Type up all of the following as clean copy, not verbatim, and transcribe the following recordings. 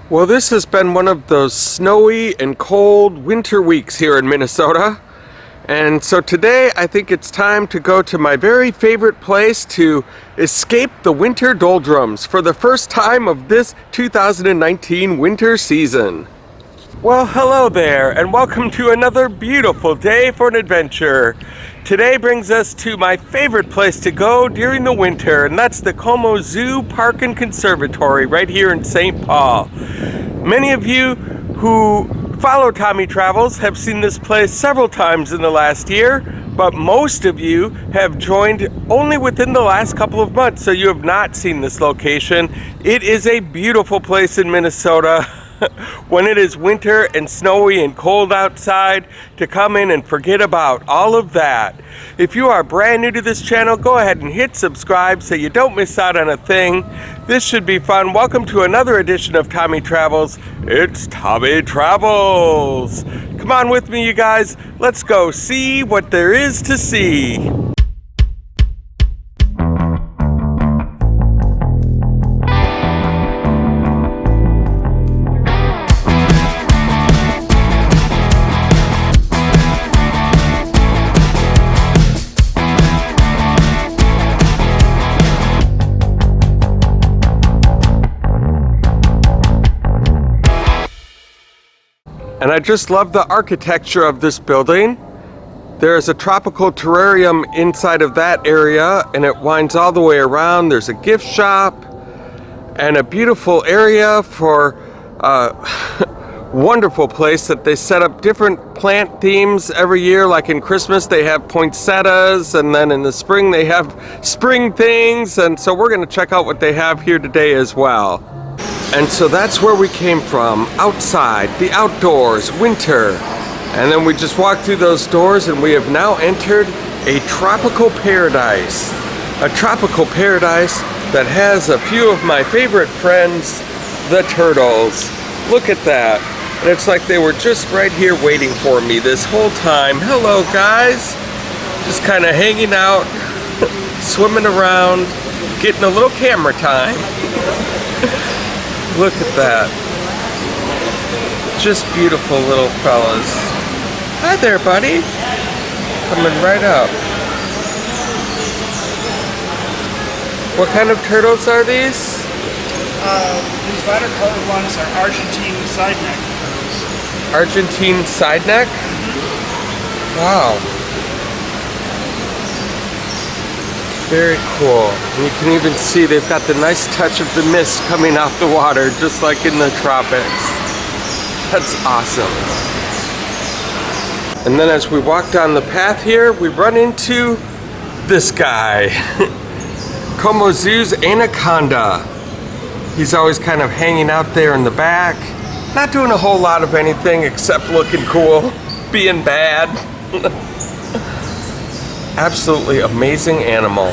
Well, this has been one of those snowy and cold winter weeks here in Minnesota. And so today I think it's time to go to my very favorite place to escape the winter doldrums for the first time of this 2019 winter season. Well, hello there, and welcome to another beautiful day for an adventure. Today brings us to my favorite place to go during the winter, and that's the Como Zoo Park and Conservatory right here in St. Paul. Many of you who follow Tommy Travels have seen this place several times in the last year, but most of you have joined only within the last couple of months, so you have not seen this location. It is a beautiful place in Minnesota. When it is winter and snowy and cold outside, to come in and forget about all of that. If you are brand new to this channel, go ahead and hit subscribe so you don't miss out on a thing. This should be fun. Welcome to another edition of Tommy Travels. It's Tommy Travels. Come on with me, you guys. Let's go see what there is to see. And I just love the architecture of this building. There is a tropical terrarium inside of that area, and it winds all the way around. There's a gift shop and a beautiful area for a wonderful place that they set up different plant themes every year. Like in Christmas they have poinsettias, and then in the spring they have spring things, and so we're going to check out what they have here today as well. And so that's where we came from, outside, the outdoors, winter. And then we just walked through those doors and we have now entered a tropical paradise. A tropical paradise that has a few of my favorite friends, the turtles. Look at that. And it's like they were just right here waiting for me this whole time. Hello guys. Just kind of hanging out, swimming around, getting a little camera time. Look at that. Just beautiful little fellas. Hi there, buddy. Coming right up. What kind of turtles are these? These lighter colored ones are Argentine side neck turtles. Argentine side neck? Wow. Very cool. And you can even see they've got the nice touch of the mist coming off the water, just like in the tropics. That's awesome. And then as we walk down the path here, we run into this guy. Como Zoo's anaconda. He's always kind of hanging out there in the back, not doing a whole lot of anything except looking cool, being bad. Absolutely amazing animal.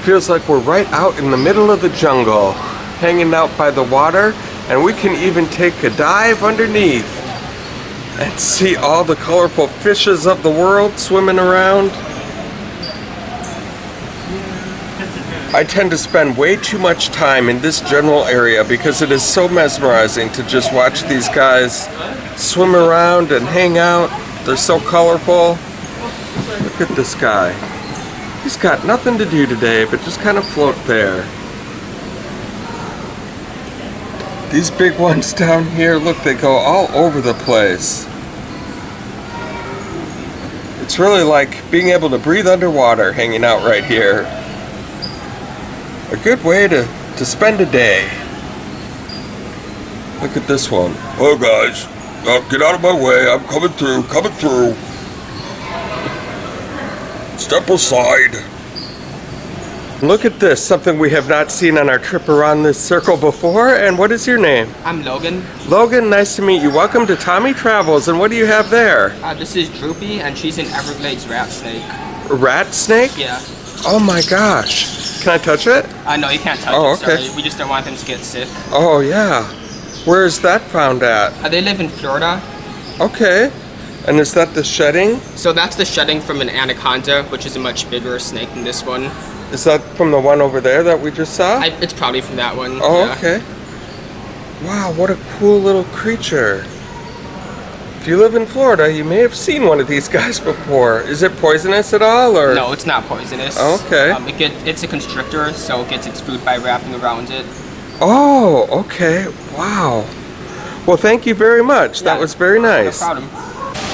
Feels like we're right out in the middle of the jungle, hanging out by the water, and we can even take a dive underneath and see all the colorful fishes of the world swimming around. I tend to spend way too much time in this general area because it is so mesmerizing to just watch these guys swim around and hang out. They're so colorful. Look at this guy. He's got nothing to do today but just kind of float there. These big ones down here, look, they go all over the place. It's really like being able to breathe underwater hanging out right here. A good way to spend a day. Look at this one. Oh guys, get out of my way, I'm coming through, coming through. Step aside. Look at this, something we have not seen on our trip around this circle before. And what is your name? I'm Logan. Logan, nice to meet you. Welcome to Tommy Travels. And what do you have there? This is Droopy, and she's an Everglades rat snake. A rat snake? Yeah. Oh my gosh. Can I touch it? No, you can't touch it. Okay. Sorry. We just don't want them to get sick. Oh yeah. Where is that found at? They live in Florida. Okay. And is that the shedding? So that's the shedding from an anaconda, which is a much bigger snake than this one. Is that from the one over there that we just saw? It's probably from that one. Oh, yeah. okay. Wow, what a cool little creature. If you live in Florida, you may have seen one of these guys before. Is it poisonous at all, or? No, it's not poisonous. Okay. It's a constrictor, so it gets its food by wrapping around it. Oh, okay. Wow. Well, thank you very much. That was very nice. No problem.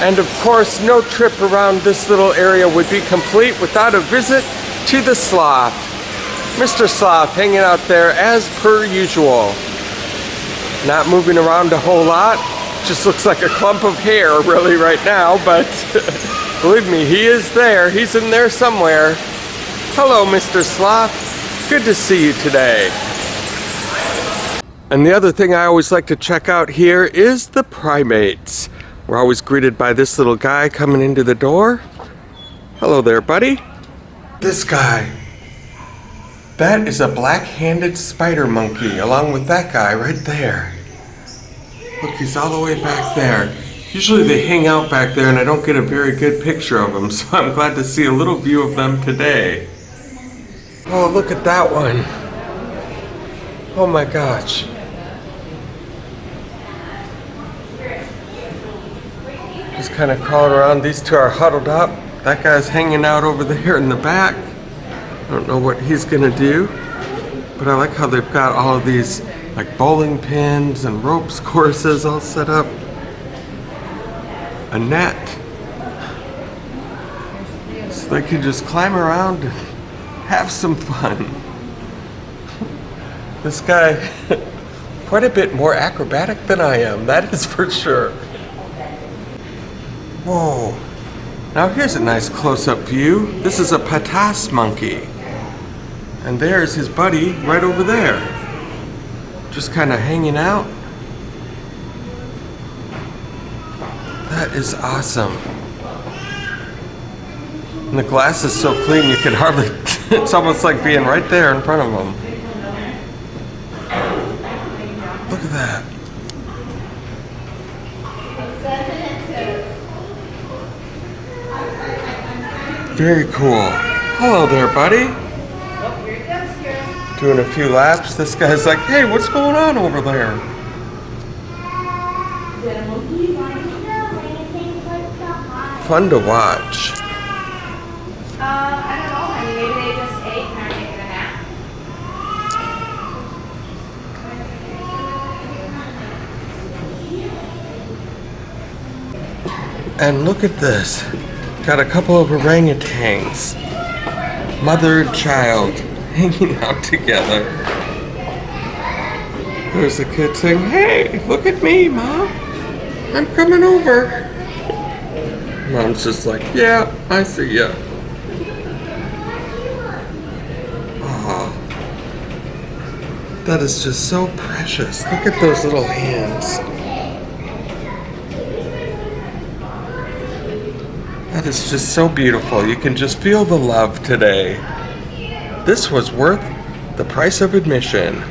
And of course, no trip around this little area would be complete without a visit to the sloth. Mr. Sloth hanging out there as per usual. Not moving around a whole lot. Just looks like a clump of hair really right now, but believe me, he is there. He's in there somewhere. Hello, Mr. Sloth. Good to see you today. And the other thing I always like to check out here is the primates. We're always greeted by this little guy coming into the door. Hello there, buddy. This guy. That is a black-handed spider monkey, along with that guy right there. Look, he's all the way back there. Usually they hang out back there and I don't get a very good picture of them, so I'm glad to see a little view of them today. Oh, look at that one. Oh my gosh. Just kind of crawling around. These two are huddled up. That guy's hanging out over there in the back. I don't know what he's gonna do, but I like how they've got all of these like bowling pins and ropes courses all set up. A net. So they can just climb around and have some fun. This guy, quite a bit more acrobatic than I am, that is for sure. Whoa. Now here's a nice close-up view. This is a patas monkey. And there's his buddy right over there. Just kind of hanging out. That is awesome. And the glass is so clean you can hardly, it's almost like being right there in front of them. Look at that. Very cool. Hello there, buddy. Doing a few laps. This guy's like, hey, what's going on over there? Fun to watch. I don't know, honey. Maybe they just ate and are taking a nap. And look at this. Got a couple of orangutans. Mother and child hanging out together. There's the kid saying, hey, look at me, Mom. I'm coming over. Mom's just like, yeah, I see ya. Aw. That is just so precious. Look at those little hands. That is just so beautiful. You can just feel the love today. This was worth the price of admission.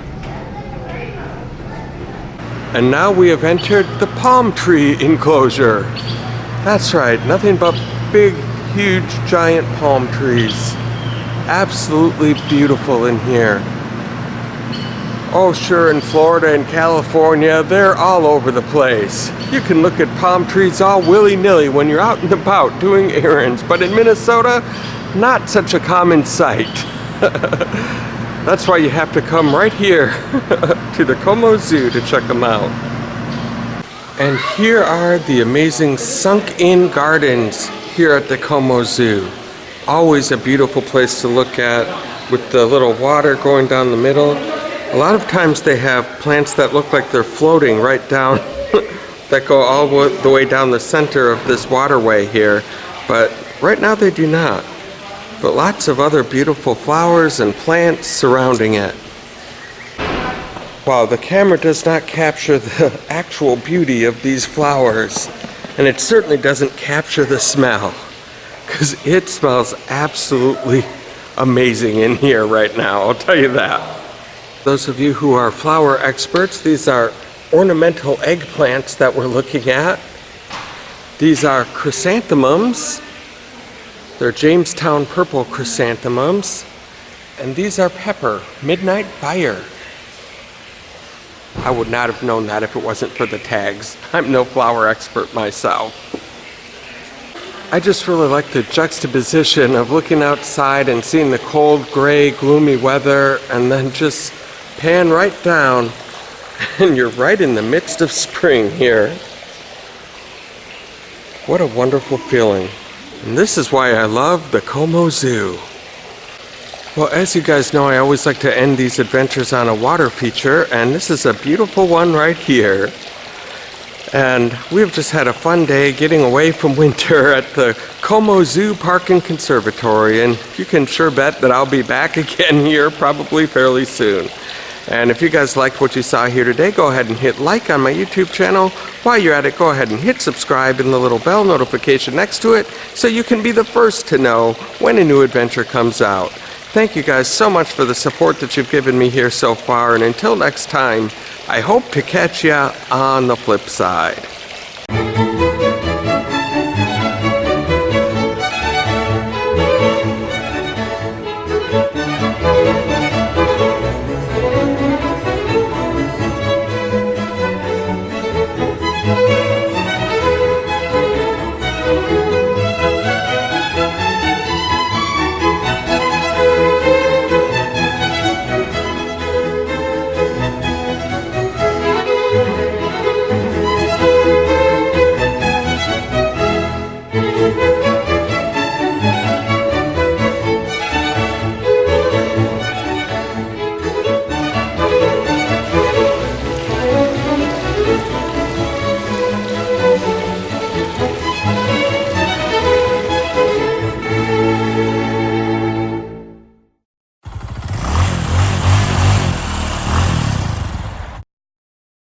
And now we have entered the palm tree enclosure. That's right, nothing but big, huge, giant palm trees. Absolutely beautiful in here. Oh sure, in Florida and California, they're all over the place. You can look at palm trees all willy-nilly when you're out and about doing errands, but in Minnesota, not such a common sight. That's why you have to come right here to the Como Zoo to check them out. And here are the amazing sunk-in gardens here at the Como Zoo. Always a beautiful place to look at with the little water going down the middle. A lot of times they have plants that look like they're floating right down, that go all the way down the center of this waterway here, but right now they do not. But lots of other beautiful flowers and plants surrounding it. Wow, the camera does not capture the actual beauty of these flowers, and it certainly doesn't capture the smell, because it smells absolutely amazing in here right now, I'll tell you that. Those of you who are flower experts, these are ornamental eggplants that we're looking at. These are chrysanthemums. They're Jamestown purple chrysanthemums. And these are pepper, midnight fire. I would not have known that if it wasn't for the tags. I'm no flower expert myself. I just really like the juxtaposition of looking outside and seeing the cold, gray, gloomy weather, and then just pan right down, and you're right in the midst of spring here. What a wonderful feeling. And this is why I love the Como Zoo. Well, as you guys know, I always like to end these adventures on a water feature, and this is a beautiful one right here. And we've just had a fun day getting away from winter at the Como Zoo Park and Conservatory, and you can sure bet that I'll be back again here probably fairly soon. And if you guys liked what you saw here today, go ahead and hit like on my YouTube channel. While you're at it, go ahead and hit subscribe and the little bell notification next to it so you can be the first to know when a new adventure comes out. Thank you guys so much for the support that you've given me here so far, and until next time, I hope to catch ya on the flip side.